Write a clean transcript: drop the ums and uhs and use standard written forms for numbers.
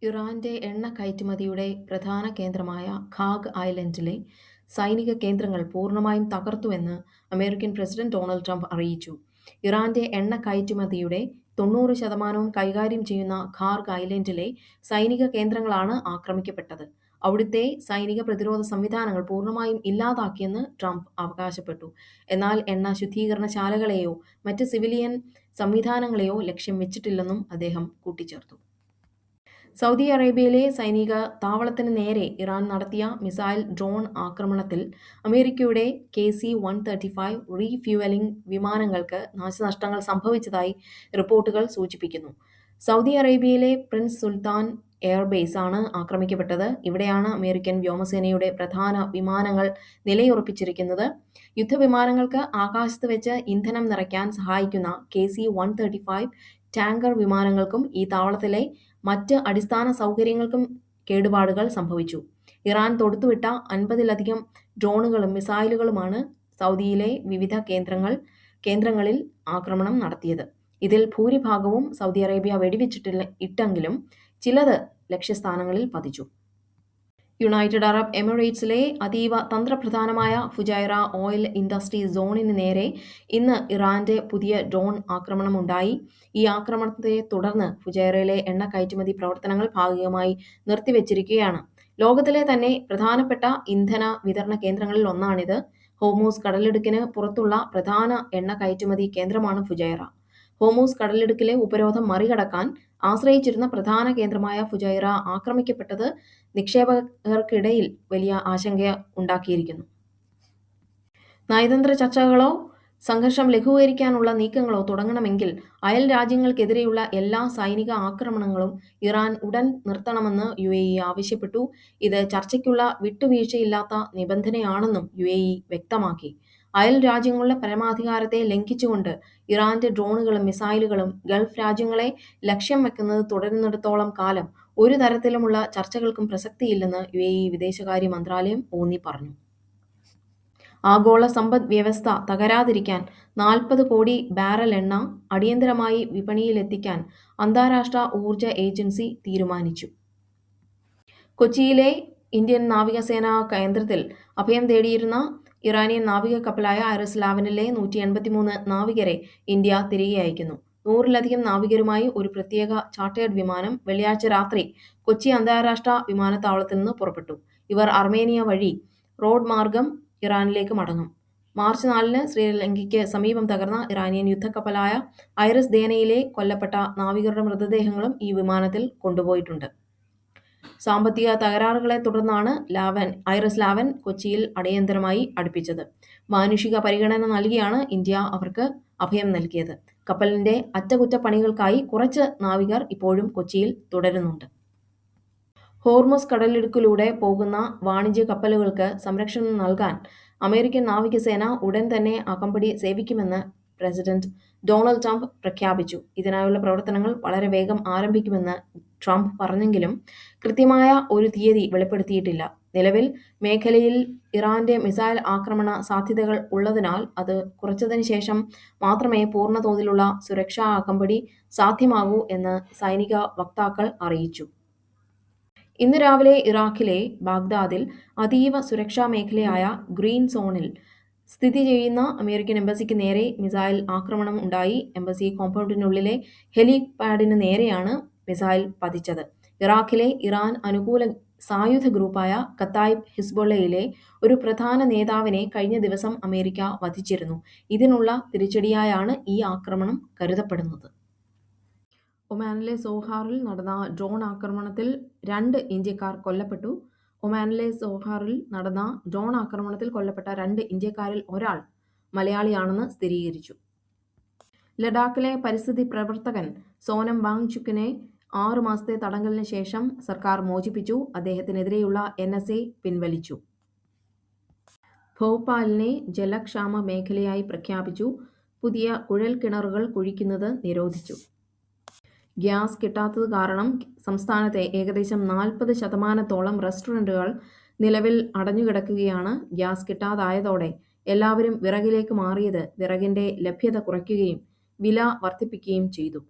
ഇറാന്റെ എണ്ണ കയറ്റുമതിയുടെ പ്രധാന കേന്ദ്രമായ ഖാഗ് ഐലൻഡിലെ സൈനിക കേന്ദ്രങ്ങൾ പൂർണ്ണമായും തകർത്തുവെന്ന് അമേരിക്കൻ പ്രസിഡന്റ് ഡൊണാൾഡ് ട്രംപ് അറിയിച്ചു. ഇറാന്റെ എണ്ണ കയറ്റുമതിയുടെ 90% കൈകാര്യം ചെയ്യുന്ന ഖാർഗ് ഐലൻഡിലെ സൈനിക കേന്ദ്രങ്ങളാണ് ആക്രമിക്കപ്പെട്ടത്. അവിടുത്തെ സൈനിക പ്രതിരോധ സംവിധാനങ്ങൾ പൂർണ്ണമായും ഇല്ലാതാക്കിയെന്ന് ട്രംപ് അവകാശപ്പെട്ടു. എന്നാൽ എണ്ണ ശുദ്ധീകരണശാലകളെയോ മറ്റ് സിവിലിയൻ സംവിധാനങ്ങളെയോ ലക്ഷ്യം വെച്ചിട്ടില്ലെന്നും അദ്ദേഹം കൂട്ടിച്ചേർത്തു. സൗദി അറേബ്യയിലെ സൈനിക താവളത്തിന് നേരെ ഇറാൻ നടത്തിയ മിസൈൽ ഡ്രോൺ ആക്രമണത്തിൽ അമേരിക്കയുടെ KC-135 റീഫ്യൂവലിംഗ് വിമാനങ്ങൾക്ക് നാശനഷ്ടങ്ങൾ സംഭവിച്ചതായി റിപ്പോർട്ടുകൾ സൂചിപ്പിക്കുന്നു. സൗദി അറേബ്യയിലെ പ്രിൻസ് സുൽത്താൻ എയർബേസ് ആണ് ആക്രമിക്കപ്പെട്ടത്. ഇവിടെയാണ് അമേരിക്കൻ വ്യോമസേനയുടെ പ്രധാന വിമാനങ്ങൾ നിലയുറപ്പിച്ചിരിക്കുന്നത്. യുദ്ധവിമാനങ്ങൾക്ക് ആകാശത്ത് വെച്ച് ഇന്ധനം നിറയ്ക്കാൻ സഹായിക്കുന്ന KC-135 ടാങ്കർ വിമാനങ്ങൾക്കും ഈ താവളത്തിലെ മറ്റ് അടിസ്ഥാന സൗകര്യങ്ങൾക്കും കേടുപാടുകൾ സംഭവിച്ചു. ഇറാൻ തൊടുത്തുവിട്ട 50-ലധികം ഡ്രോണുകളും മിസൈലുകളുമാണ് സൗദിയിലെ വിവിധ കേന്ദ്രങ്ങളിൽ ആക്രമണം നടത്തിയത്. ഇതിൽ ഭൂരിഭാഗവും സൗദി അറേബ്യ ഇട്ടെങ്കിലും ചിലത് ലക്ഷ്യസ്ഥാനങ്ങളിൽ പതിച്ചു. യുണൈറ്റഡ് അറബ് എമിറേറ്റ്സിലെ അതീവ തന്ത്രപ്രധാനമായ ഫുജൈറ ഓയിൽ ഇൻഡസ്ട്രി സോണിന് നേരെ ഇന്ന് ഇറാന്റെ പുതിയ ഡ്രോൺ ആക്രമണമുണ്ടായി. ഈ ആക്രമണത്തെ തുടർന്ന് ഫുജൈറയിലെ എണ്ണ കയറ്റുമതി പ്രവർത്തനങ്ങൾ ഭാഗികമായി നിർത്തിവച്ചിരിക്കുകയാണ്. ലോകത്തിലെ തന്നെ പ്രധാനപ്പെട്ട ഇന്ധന വിതരണ കേന്ദ്രങ്ങളിൽ ഒന്നാണിത്. ഹോർമൂസ് കടലിടുക്കിന് പുറത്തുള്ള പ്രധാന എണ്ണ കയറ്റുമതി കേന്ദ്രമാണ് ഫുജൈറ. ഹോർമൂസ് കടലിടുക്കിലെ ഉപരോധം മറികടക്കാൻ ആശ്രയിച്ചിരുന്ന പ്രധാന കേന്ദ്രമായ ഫുജൈറ ആക്രമിക്കപ്പെട്ടത് നിക്ഷേപകർക്കിടയിൽ വലിയ ആശങ്ക ഉണ്ടാക്കിയിരിക്കുന്നു. നയതന്ത്ര ചർച്ചകളോ സംഘർഷം ലഘൂകരിക്കാനുള്ള നീക്കങ്ങളോ തുടങ്ങണമെങ്കിൽ അയൽ രാജ്യങ്ങൾക്കെതിരെയുള്ള എല്ലാ സൈനിക ആക്രമണങ്ങളും ഇറാൻ ഉടൻ നിർത്തണമെന്ന് UAE ആവശ്യപ്പെട്ടു. ഇത് ചർച്ചയ്ക്കുള്ള വിട്ടുവീഴ്ചയില്ലാത്ത നിബന്ധനയാണെന്നും UAE വ്യക്തമാക്കി. അയൽ രാജ്യങ്ങളുടെ പരമാധികാരത്തെ ലംഘിച്ചുകൊണ്ട് ഇറാന്റെ ഡ്രോണുകളും മിസൈലുകളും ഗൾഫ് രാജ്യങ്ങളെ ലക്ഷ്യം വെക്കുന്നത് തുടരുന്നിടത്തോളം കാലം ഒരു തരത്തിലുമുള്ള ചർച്ചകൾക്കും പ്രസക്തിയില്ലെന്ന് UAE വിദേശകാര്യ മന്ത്രാലയം ഊന്നി പറഞ്ഞു. ആഗോള സമ്പദ് വ്യവസ്ഥ തകരാതിരിക്കാൻ 40 കോടി ബാരൽ എണ്ണ അടിയന്തരമായി വിപണിയിലെത്തിക്കാൻ അന്താരാഷ്ട്ര ഊർജ ഏജൻസി തീരുമാനിച്ചു. കൊച്ചിയിലെ ഇന്ത്യൻ നാവികസേനാ കേന്ദ്രത്തിൽ അഭയം തേടിയിരുന്ന ഇറാനിയൻ നാവിക കപ്പലായ ഐറിസ് ലാവനിലെ 183 നാവികരെ ഇന്ത്യ തിരികെ അയക്കുന്നു. 100-ലധികം നാവികരുമായി ഒരു പ്രത്യേക ചാർട്ടേഡ് വിമാനം വെള്ളിയാഴ്ച രാത്രി കൊച്ചി അന്താരാഷ്ട്ര വിമാനത്താവളത്തിൽ നിന്ന് പുറപ്പെട്ടു. ഇവർ അർമേനിയ വഴി റോഡ് മാർഗം ഇറാനിലേക്ക് മടങ്ങും. മാർച്ച് 4-ന് ശ്രീലങ്കയ്ക്ക് സമീപം തകർന്ന ഇറാനിയൻ യുദ്ധക്കപ്പലായ ഐറിസ് ദേനയിലെ കൊല്ലപ്പെട്ട നാവികരുടെ മൃതദേഹങ്ങളും ഈ വിമാനത്തിൽ കൊണ്ടുപോയിട്ടുണ്ട്. സാമ്പത്തിക തകരാറുകളെ തുടർന്നാണ് ഐറിസ് ലാവൻ കൊച്ചിയിൽ അടിയന്തരമായി അടുപ്പിച്ചത്. മാനുഷിക പരിഗണന നൽകിയാണ് ഇന്ത്യ അവർക്ക് അഭയം നൽകിയത്. കപ്പലിന്റെ അറ്റകുറ്റപ്പണികൾക്കായി കുറച്ച് നാവികർ ഇപ്പോഴും കൊച്ചിയിൽ തുടരുന്നുണ്ട്. ഹോർമുസ് കടലിടുക്കിലൂടെ പോകുന്ന വാണിജ്യ കപ്പലുകൾക്ക് സംരക്ഷണം നൽകാൻ അമേരിക്കൻ നാവികസേന ഉടൻ തന്നെ അകമ്പടി സേവിക്കുമെന്ന് പ്രസിഡന്റ് ഡൊണാൾഡ് ട്രംപ് പ്രഖ്യാപിച്ചു. ഇതിനായുള്ള പ്രവർത്തനങ്ങൾ വളരെ വേഗം ആരംഭിക്കുമെന്ന് ട്രംപ് പറഞ്ഞെങ്കിലും കൃത്യമായ ഒരു തീയതി വെളിപ്പെടുത്തിയിട്ടില്ല. നിലവിൽ മേഖലയിൽ ഇറാന്റെ മിസൈൽ ആക്രമണ സാധ്യതകൾ ഉള്ളതിനാൽ അത് കുറച്ചതിന് ശേഷം മാത്രമേ പൂർണ്ണതോതിലുള്ള സുരക്ഷാ അകമ്പടി സാധ്യമാകൂ എന്ന് സൈനിക വക്താക്കൾ അറിയിച്ചു. ഇന്ന് രാവിലെ ഇറാഖിലെ ബാഗ്ദാദിൽ അതീവ സുരക്ഷാ മേഖലയായ ഗ്രീൻ സോണിൽ സ്ഥിതി ചെയ്യുന്ന അമേരിക്കൻ എംബസിക്ക് നേരെ മിസൈൽ ആക്രമണം ഉണ്ടായി. എംബസി കോമ്പൗണ്ടിനുള്ളിലെ ഹെലിപാഡിന് നേരെയാണ് മിസൈൽ പതിച്ചത്. ഇറാഖിലെ ഇറാൻ അനുകൂല സായുധ ഗ്രൂപ്പായ കത്തായിബ് ഹിസ്ബുള്ളയിലെ ഒരു പ്രധാന നേതാവിനെ കഴിഞ്ഞ ദിവസം അമേരിക്ക വധിച്ചിരുന്നു. ഇതിനുള്ള തിരിച്ചടിയായാണ് ഈ ആക്രമണം കരുതപ്പെടുന്നത്. ഒമാനിലെ സോഹാറിൽ നടന്ന ഡ്രോൺ ആക്രമണത്തിൽ 2 ഇന്ത്യക്കാർ കൊല്ലപ്പെട്ടു. ഒമാനിലെ സോഹാറിൽ നടന്ന ഡ്രോൺ ആക്രമണത്തിൽ കൊല്ലപ്പെട്ട 2 ഇന്ത്യക്കാരിൽ ഒരാൾ മലയാളിയാണെന്ന് സ്ഥിരീകരിച്ചു. ലഡാക്കിലെ പരിസ്ഥിതി പ്രവർത്തകൻ സോനം വാങ്ചുക്കിനെ 6 മാസത്തെ തടങ്കലിന് ശേഷം സർക്കാർ മോചിപ്പിച്ചു. അദ്ദേഹത്തിനെതിരെയുള്ള NSA പിൻവലിച്ചു. ഭോപ്പാലിനെ ജലക്ഷാമ മേഖലയായി പ്രഖ്യാപിച്ചു. പുതിയ കുഴൽ കിണറുകൾ കുഴിക്കുന്നത് നിരോധിച്ചു. ഗ്യാസ് കിട്ടാത്തത് കാരണം സംസ്ഥാനത്തെ ഏകദേശം 40% റെസ്റ്റോറന്റുകൾ നിലവിൽ അടഞ്ഞുകിടക്കുകയാണ്. ഗ്യാസ് കിട്ടാതായതോടെ എല്ലാവരും വിറകിലേക്ക് മാറിയത് വിറകിന്റെ ലഭ്യത കുറയ്ക്കുകയും വില വർദ്ധിപ്പിക്കുകയും ചെയ്തു.